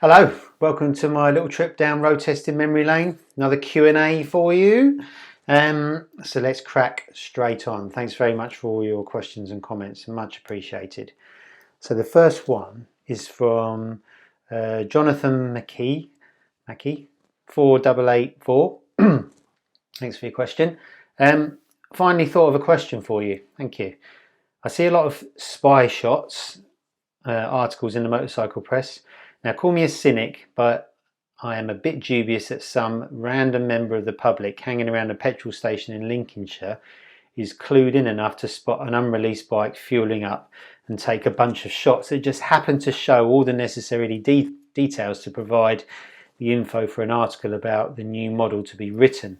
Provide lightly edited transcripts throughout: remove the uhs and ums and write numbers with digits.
Hello, welcome to my little trip down road testing memory lane. Another Q&A for you. So let's crack straight on. Thanks very much for all your questions and comments, much appreciated. So the first one is from Jonathan Mackey 4884. Thanks for your question. Finally thought of a question for you. Thank you. I see a lot of spy shots articles in the motorcycle press. Now, call me a cynic, but I am a bit dubious that some random member of the public hanging around a petrol station in Lincolnshire is clued in enough to spot an unreleased bike fueling up and take a bunch of shots that just happen to show all the necessary details to provide the info for an article about the new model to be written.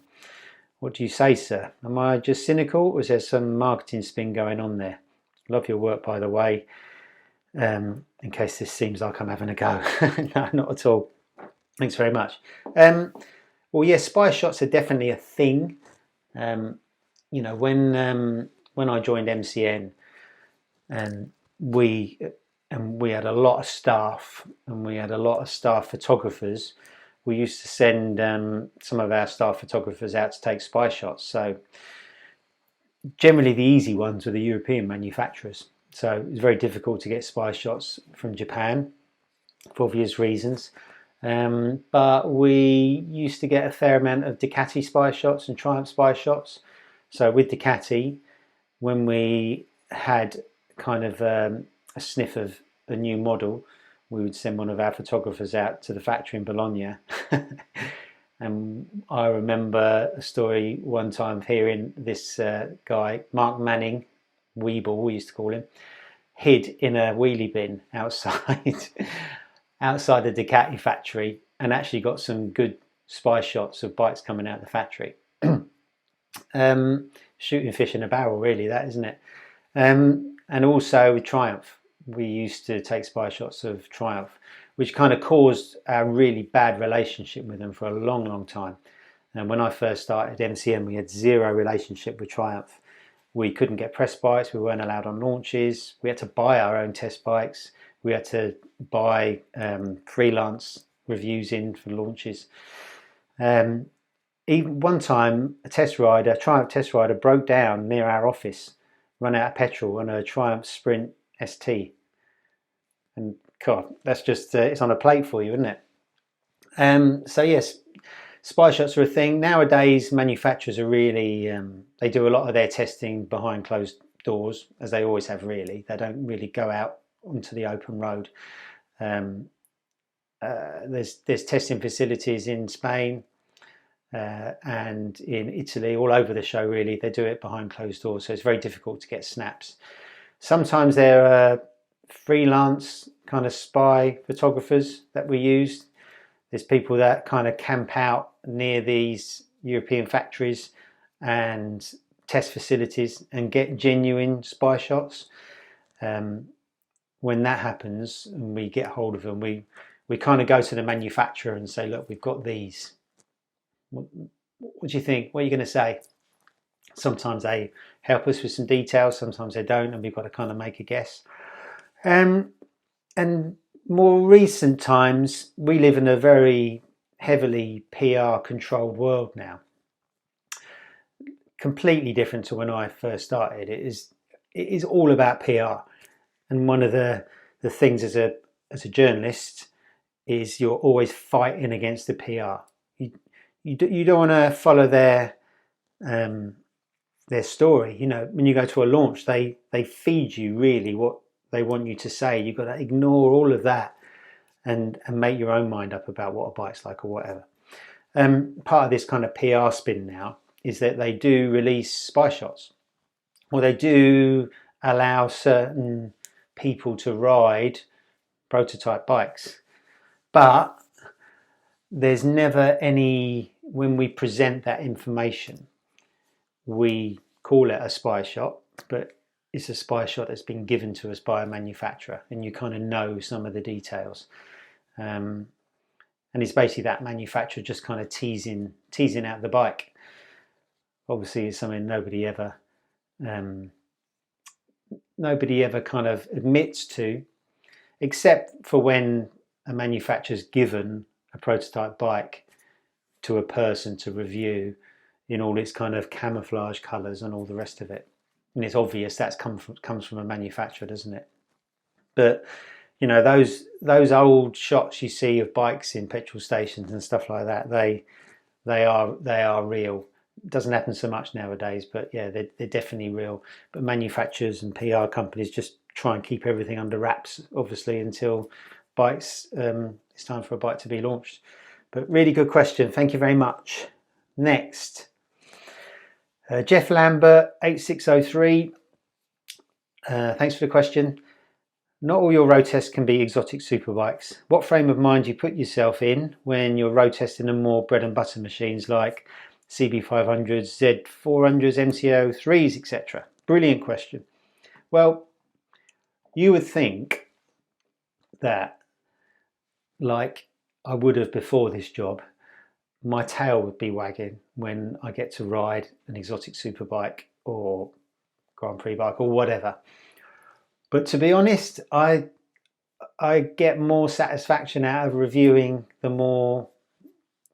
What do you say, sir? Am I just cynical, or is there some marketing spin going on there? Love your work, by the way. In case this seems like I'm having a go. No, not at all. Thanks very much. Well, yes, spy shots are definitely a thing. You know, when I joined MCN, and we had a lot of staff, and we had a lot of staff photographers. We used to send some of our staff photographers out to take spy shots. So generally the easy ones were the European manufacturers. So it was very difficult to get spy shots from Japan for obvious reasons. But we used to get a fair amount of Ducati spy shots and Triumph spy shots. So with Ducati, when we had kind of a sniff of a new model, we would send one of our photographers out to the factory in Bologna. And I remember a story one time hearing this guy, Mark Manning, Weeble, we used to call him, hid in a wheelie bin outside the Ducati factory, and actually got some good spy shots of bikes coming out of the factory. Shooting fish in a barrel, really, that, isn't it? And also with Triumph, we used to take spy shots of Triumph, which kind of caused a really bad relationship with them for a long time. And when I first started MCM, we had zero relationship with Triumph. We couldn't get press bikes, we weren't allowed on launches, we had to buy our own test bikes, we had to buy freelance reviews in for launches. Even one time, a Triumph test rider broke down near our office, run out of petrol on a Triumph Sprint ST. And God, that's just, it's on a plate for you, isn't it? So yes, spy shots are a thing. Nowadays, manufacturers are really, they do a lot of their testing behind closed doors, as they always have, really. They don't really go out onto the open road. There's testing facilities in Spain and in Italy, all over the show, really. They do it behind closed doors, so it's very difficult to get snaps. Sometimes there are freelance kind of spy photographers that we use. There's people that kind of camp out near these European factories and test facilities and get genuine spy shots. When that happens and we get hold of them, we kind of go to the manufacturer and say, look, we've got these. What do you think? What are you going to say? Sometimes they help us with some details, sometimes they don't, and we've got to kind of make a guess. And more recent times, we live in a very heavily PR controlled world now. Completely different to when I first started. It is all about PR. And one of the things as a journalist is you're always fighting against the PR. You don't want to follow their story. You know, when you go to a launch, they feed you really what they want you to say. You've got to ignore all of that and make your own mind up about what a bike's like or whatever. Part of this kind of PR spin now is that they do release spy shots, or they do allow certain people to ride prototype bikes, but there's never any, when we present that information, we call it a spy shot, but it's a spy shot that's been given to us by a manufacturer, and you kind of know some of the details. And it's basically that manufacturer just kind of teasing out the bike. Obviously, it's something nobody ever kind of admits to, except for when a manufacturer's given a prototype bike to a person to review in all its kind of camouflage colours and all the rest of it. And it's obvious that's comes from a manufacturer, doesn't it? But you know, those old shots you see of bikes in petrol stations and stuff like that, they are real. It doesn't happen so much nowadays, but yeah, they're definitely real. But manufacturers and PR companies just try and keep everything under wraps, obviously, until bikes it's time for a bike to be launched. But really good question. Thank you very much. Next, Jeff Lambert 8603. Thanks for the question. Not all your road tests can be exotic superbikes. What frame of mind do you put yourself in when you're road testing the more bread and butter machines like CB500s, Z400s, MCO3s, etc.? Brilliant question. Well, you would think that, like I would have before this job, my tail would be wagging when I get to ride an exotic superbike or Grand Prix bike or whatever. But to be honest, I get more satisfaction out of reviewing the more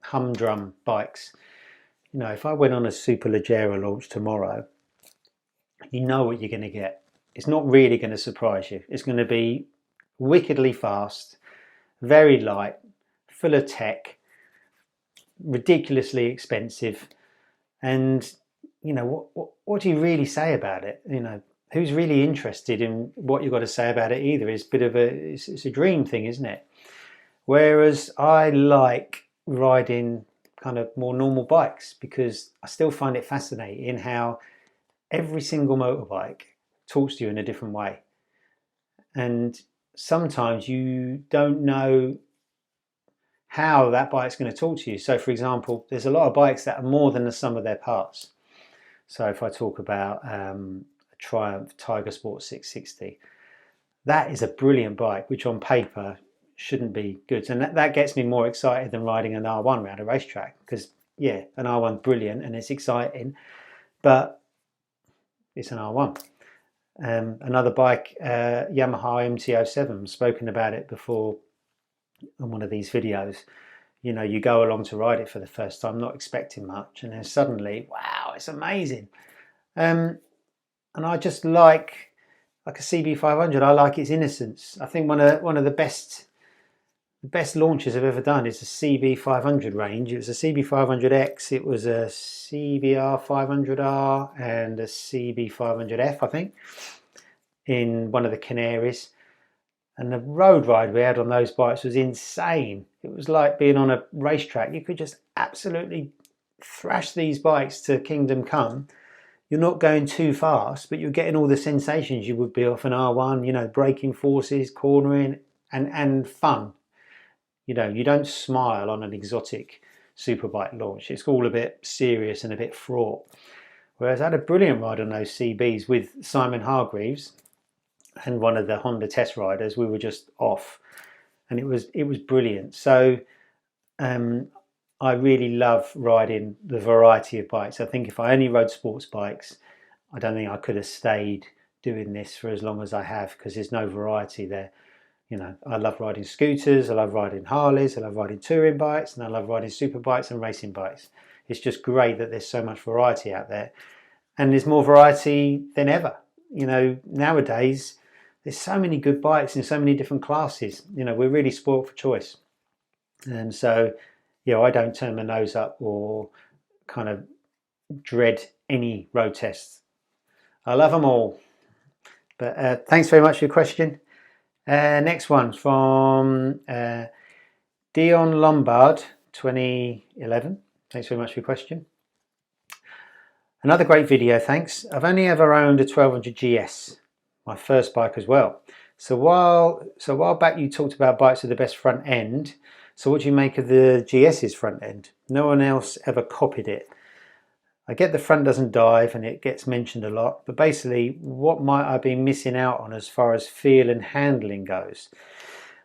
humdrum bikes. You know, if I went on a Superleggera launch tomorrow, you know what you're going to get. It's not really going to surprise you. It's going to be wickedly fast, very light, full of tech, ridiculously expensive, and you know what do you really say about it? You know, who's really interested in what you've got to say about it either? It's a dream thing, isn't it? Whereas I like riding kind of more normal bikes because I still find it fascinating how every single motorbike talks to you in a different way, and sometimes you don't know how that bike's going to talk to you. So for example, there's a lot of bikes that are more than the sum of their parts. So if I talk about Triumph Tiger Sport 660, that is a brilliant bike, which on paper shouldn't be good, and that gets me more excited than riding an R1 around a racetrack, because yeah, an R1's brilliant and it's exciting, but it's an R1. Another bike, Yamaha MT-07, I've spoken about it before on one of these videos. You know, you go along to ride it for the first time not expecting much, and then suddenly, wow, it's amazing. And I just like a CB500. I like its innocence. I think one of the best launches I've ever done is the CB500 range. It was a CB500X, it was a CBR 500R and a CB500F, I think, in one of the Canaries. And the road ride we had on those bikes was insane. It was like being on a racetrack. You could just absolutely thrash these bikes to kingdom come. You're not going too fast, but you're getting all the sensations you would be off an R1, you know, braking forces, cornering, and fun. You know, you don't smile on an exotic superbike launch. It's all a bit serious and a bit fraught. Whereas I had a brilliant ride on those CBs with Simon Hargreaves and one of the Honda test riders. We were just off, and it was brilliant. So I really love riding the variety of bikes. I think if I only rode sports bikes, I don't think I could have stayed doing this for as long as I have, because there's no variety there. You know, I love riding scooters, I love riding Harleys, I love riding touring bikes, and I love riding super bikes and racing bikes. It's just great that there's so much variety out there, and there's more variety than ever. You know, nowadays there's so many good bikes in so many different classes. You know, we're really spoiled for choice, and so you know, I don't turn my nose up or kind of dread any road tests. I love them all. But thanks very much for your question. Next one from Dion Lombard 2011. Thanks very much for your question. Another great video, thanks. I've only ever owned a 1200 GS, my first bike as well. So while back you talked about bikes with the best front end, so what do you make of the GS's front end? No one else ever copied it. I get the front doesn't dive and it gets mentioned a lot, but basically what might I be missing out on as far as feel and handling goes?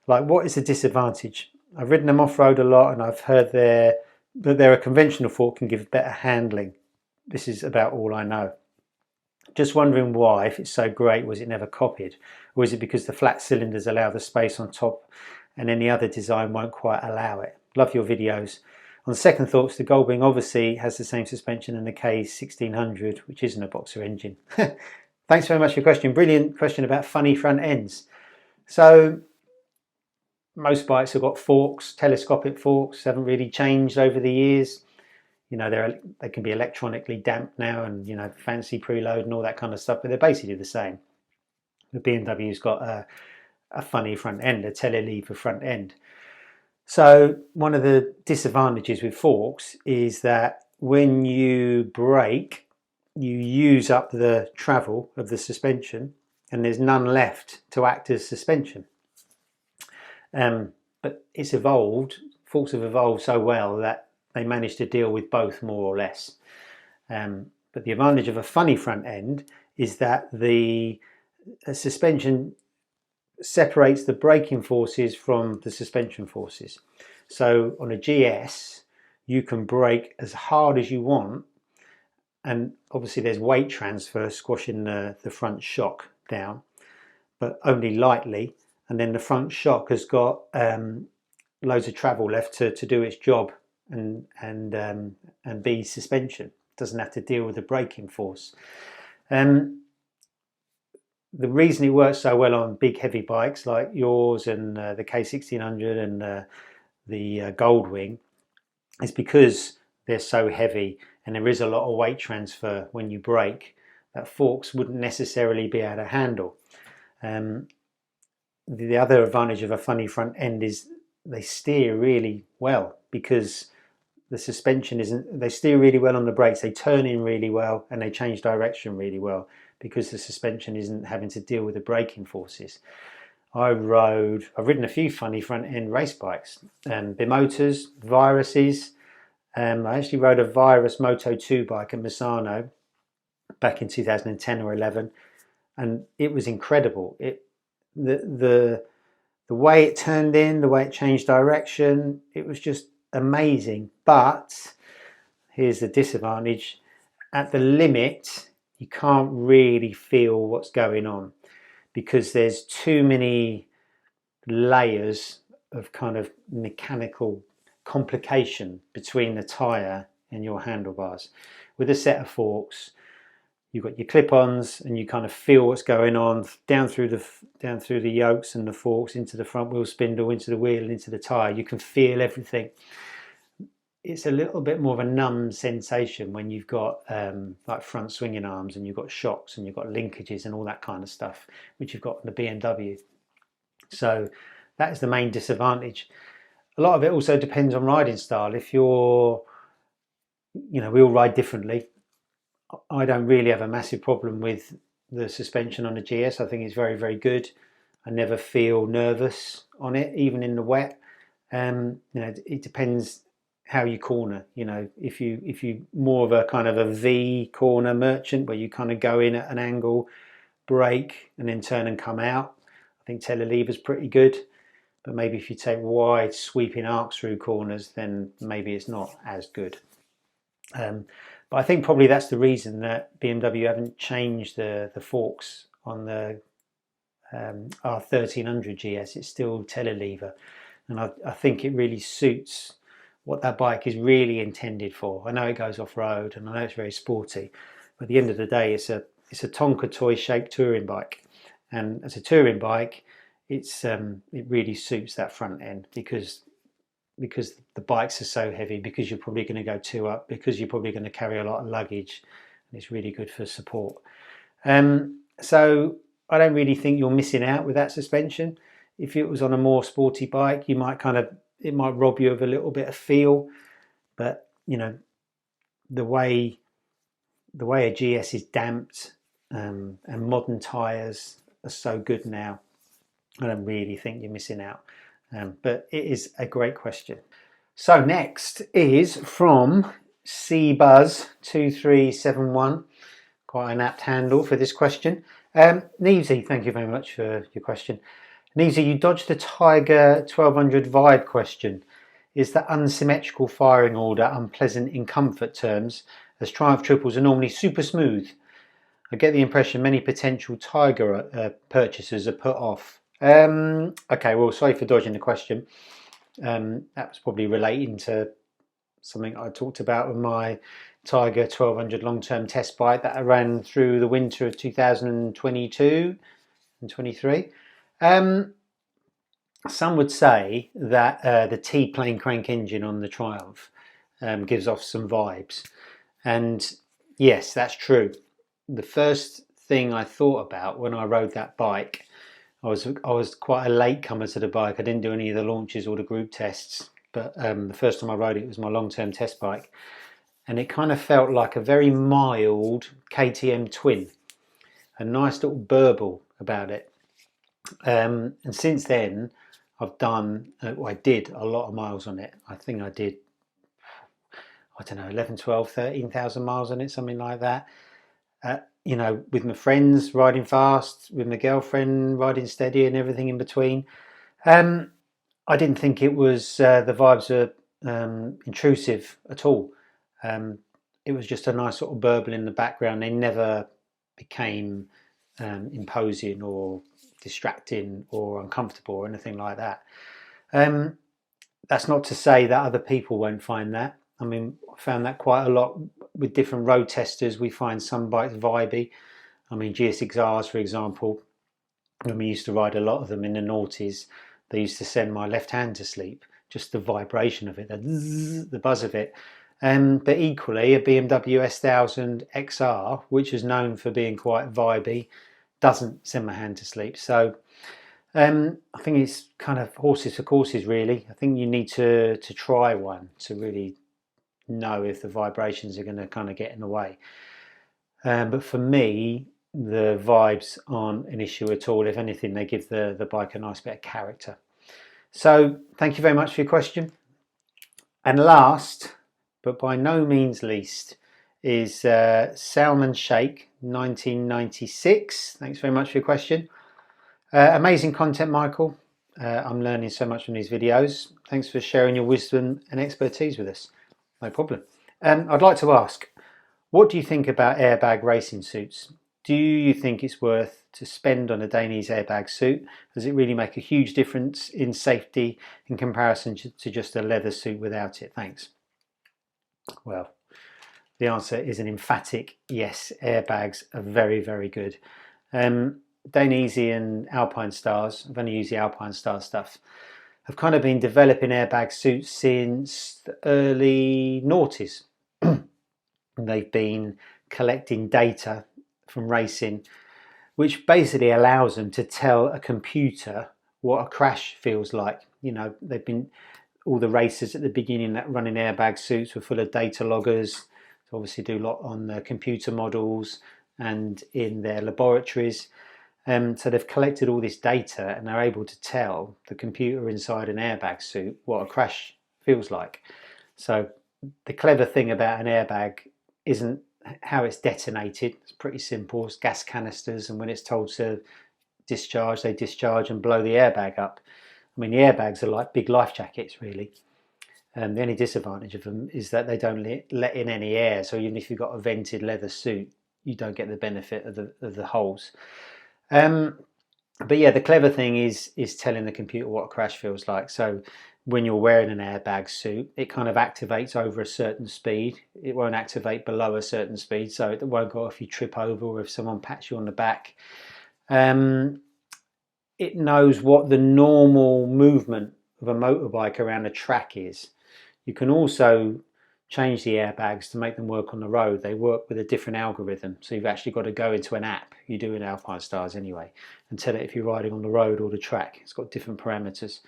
Like, what is the disadvantage? I've ridden them off-road a lot, and I've heard that they're a conventional fork can give better handling. This is about all I know. Just wondering why, if it's so great, was it never copied? Or is it because the flat cylinders allow the space on top and any other design won't quite allow it. Love your videos. On second thoughts, the Goldwing obviously has the same suspension in the K1600, which isn't a boxer engine. Thanks very much for your question. Brilliant question about funny front ends. So most bikes have got forks, telescopic forks, haven't really changed over the years. You know, they can be electronically damped now, and you know, fancy preload and all that kind of stuff, but they're basically the same. The BMW's got a funny front end, a telelever front end. So one of the disadvantages with forks is that when you brake, you use up the travel of the suspension and there's none left to act as suspension. But it's evolved, forks have evolved so well that they manage to deal with both more or less. But the advantage of a funny front end is that the suspension separates the braking forces from the suspension forces. So on a GS, you can brake as hard as you want, and obviously there's weight transfer squashing the front shock down, but only lightly, and then the front shock has got loads of travel left to do its job and be suspension. It doesn't have to deal with the braking force. The reason it works so well on big heavy bikes like yours and the K1600 and the Goldwing is because they're so heavy and there is a lot of weight transfer when you brake that forks wouldn't necessarily be able to handle. The other advantage of a funny front end is they steer really well because the suspension isn't, they steer really well on the brakes, they turn in really well and they change direction really well because the suspension isn't having to deal with the braking forces. I've ridden a few funny front end race bikes, Bimotors, Viruses. I actually rode a Virus Moto 2 bike at Misano back in 2010 or 11, and it was incredible. The way it turned in, the way it changed direction, it was just amazing. But here's the disadvantage: at the limit, you can't really feel what's going on because there's too many layers of kind of mechanical complication between the tyre and your handlebars. With a set of forks, you've got your clip-ons and you kind of feel what's going on down through the yokes and the forks into the front wheel spindle, into the wheel, into the tyre. You can feel everything. It's a little bit more of a numb sensation when you've got like front swinging arms and you've got shocks and you've got linkages and all that kind of stuff, which you've got in the BMW. So that is the main disadvantage. A lot of it also depends on riding style. If you're, you know, we all ride differently. I don't really have a massive problem with the suspension on the GS. I think it's very, very good. I never feel nervous on it, even in the wet. You know, it depends how you corner. You know, if you more of a kind of a V corner merchant where you kind of go in at an angle, brake and then turn and come out, I think telelever's pretty good. But maybe if you take wide sweeping arcs through corners, then maybe it's not as good. But I think probably that's the reason that BMW haven't changed the forks on the R1300 GS. It's still telelever, and I think it really suits what that bike is really intended for. I know it goes off-road and I know it's very sporty, but at the end of the day it's a Tonka toy shaped touring bike, and as a touring bike it really suits that front end because the bikes are so heavy, because you're probably going to go two up, because you're probably going to carry a lot of luggage, and it's really good for support. So I don't really think you're missing out with that suspension. If it was on a more sporty bike, you might it might rob you of a little bit of feel, but you know, the way a GS is damped and modern tyres are so good now, I don't really think you're missing out. But it is a great question. So next is from CBuzz2371, quite an apt handle for this question. Neevesy, thank you very much for your question. Neevesy, you dodged the Tiger 1200 Vibe question. Is the unsymmetrical firing order unpleasant in comfort terms, as Triumph triples are normally super smooth? I get the impression many potential Tiger purchasers are put off. Okay, well, sorry for dodging the question. That was probably relating to something I talked about with my Tiger 1200 long-term test bike that I ran through the winter of 2022 and 23. Some would say that the T-plane crank engine on the Triumph gives off some vibes, and yes, that's true. The first thing I thought about when I rode that bike, I was quite a latecomer to the bike. I didn't do any of the launches or the group tests, but the first time I rode it was my long-term test bike, and it kind of felt like a very mild KTM twin, a nice little burble about it. And since then, I did a lot of miles on it. I think I did, I don't know, 11, 12, 13,000 miles on it, something like that. You know, with my friends riding fast, with my girlfriend riding steady, and everything in between. I didn't think it was the vibes were intrusive at all. It was just a nice sort of burble in the background. They never became imposing or distracting or uncomfortable or anything like that. That's not to say that other people won't find that. I mean, I found that quite a lot with different road testers. We find some bikes vibey. I mean, GSX-Rs, for example, when we used to ride a lot of them in the noughties, they used to send my left hand to sleep. Just the vibration of it, the buzz of it. But equally, a BMW S1000 XR, which is known for being quite vibey, doesn't send my hand to sleep. So I think it's kind of horses for courses, really. I think you need to try one to really know if the vibrations are going to kind of get in the way. But for me, the vibes aren't an issue at all. If anything, they give the bike a nice bit of character. So thank you very much for your question. And last, but by no means least, is Salmon Shake 1996. Thanks very much for your question. Amazing content, Michael. I'm learning so much from these videos. Thanks for sharing your wisdom and expertise with us. No problem. I'd like to ask, what do you think about airbag racing suits? Do you think it's worth to spend on a Dainese airbag suit? Does it really make a huge difference in safety in comparison to just a leather suit without it? Thanks. Well, the answer is an emphatic yes. Airbags are very, very good. Dainese and Alpine Stars, I've only used the Alpine Star stuff, have kind of been developing airbag suits since the early noughties. They've been collecting data from racing, which basically allows them to tell a computer what a crash feels like. You know, they've been, all the racers at the beginning that running airbag suits were full of data loggers, so obviously do a lot on the computer models and in their laboratories. So they've collected all this data and they're able to tell the computer inside an airbag suit what a crash feels like. So the clever thing about an airbag isn't how it's detonated. It's pretty simple. It's gas canisters, and when it's told to discharge, they discharge and blow the airbag up. I mean, the airbags are like big life jackets, really. The only disadvantage of them is that they don't let in any air. So even if you've got a vented leather suit, you don't get the benefit of the holes. But yeah, the clever thing is telling the computer what a crash feels like. So when you're wearing an airbag suit, it kind of activates over a certain speed. It won't activate below a certain speed, so it won't go off if you trip over or if someone pats you on the back. It knows what the normal movement of a motorbike around a track is. You can also change the airbags to make them work on the road. They work with a different algorithm, so you've actually got to go into an app, you do in Alpine Stars anyway, and tell it if you're riding on the road or the track. It's got different parameters.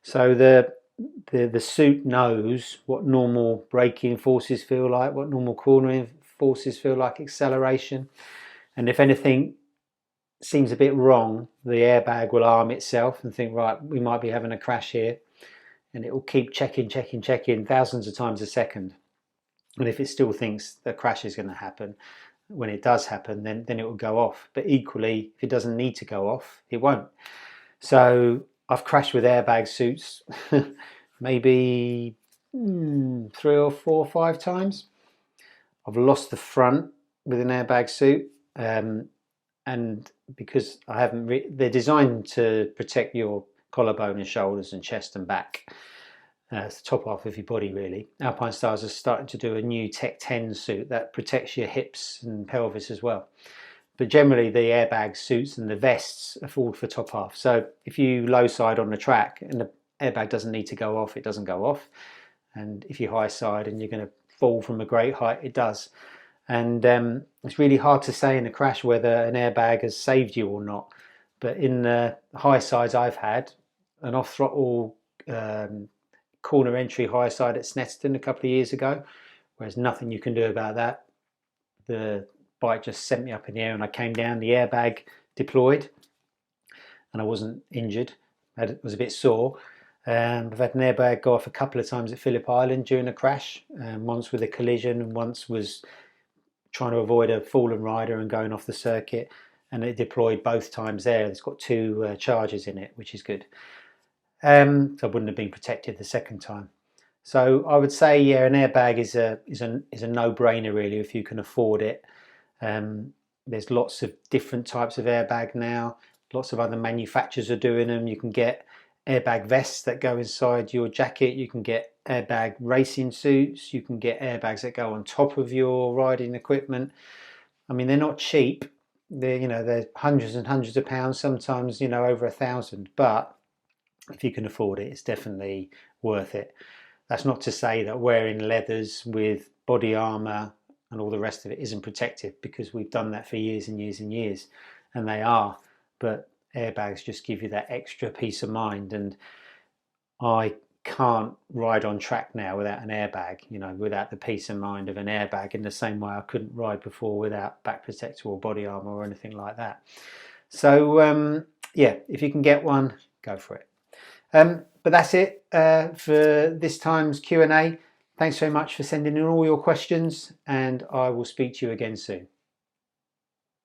So the suit knows what normal braking forces feel like, what normal cornering forces feel like, acceleration, and if anything seems a bit wrong, the airbag will arm itself and think, right, we might be having a crash here, and it will keep checking thousands of times a second. And if it still thinks the crash is going to happen, when it does happen, then it will go off. But equally, if it doesn't need to go off, it won't. So I've crashed with airbag suits maybe 3 or 4 or 5 times. I've lost the front with an airbag suit. and because I haven't, they're designed to protect your collarbone and shoulders and chest and back. It's the top half of your body, really. Alpine Stars are starting to do a new Tech 10 suit that protects your hips and pelvis as well. But generally, the airbag suits and the vests are all for top half. So if you low side on the track and the airbag doesn't need to go off, it doesn't go off. And if you high side and you're going to fall from a great height, it does. And it's really hard to say in a crash whether an airbag has saved you or not. But in the high sides I've had, an off throttle corner entry high side at Snetterton a couple of years ago, whereas nothing you can do about that. The bike just sent me up in the air and I came down, the airbag deployed and I wasn't injured. I was a bit sore. I've had an airbag go off a couple of times at Phillip Island during a crash, once with a collision and once was trying to avoid a fallen rider and going off the circuit, and it deployed both times there. It's got 2 charges in it, which is good. So I wouldn't have been protected the second time. So I would say, yeah, an airbag is a no-brainer really if you can afford it. There's lots of different types of airbag now. Lots of other manufacturers are doing them. You can get airbag vests that go inside your jacket. You can get airbag racing suits. You can get airbags that go on top of your riding equipment. I mean, they're not cheap. They're hundreds and hundreds of pounds, sometimes over 1,000. But if you can afford it, it's definitely worth it. That's not to say that wearing leathers with body armour and all the rest of it isn't protective, because we've done that for years and years and years, and they are. But airbags just give you that extra peace of mind, and I can't ride on track now without an airbag, without the peace of mind of an airbag, in the same way I couldn't ride before without back protector or body armour or anything like that. So yeah, if you can get one, go for it. But that's it for this time's Q&A. Thanks very much for sending in all your questions, and I will speak to you again soon.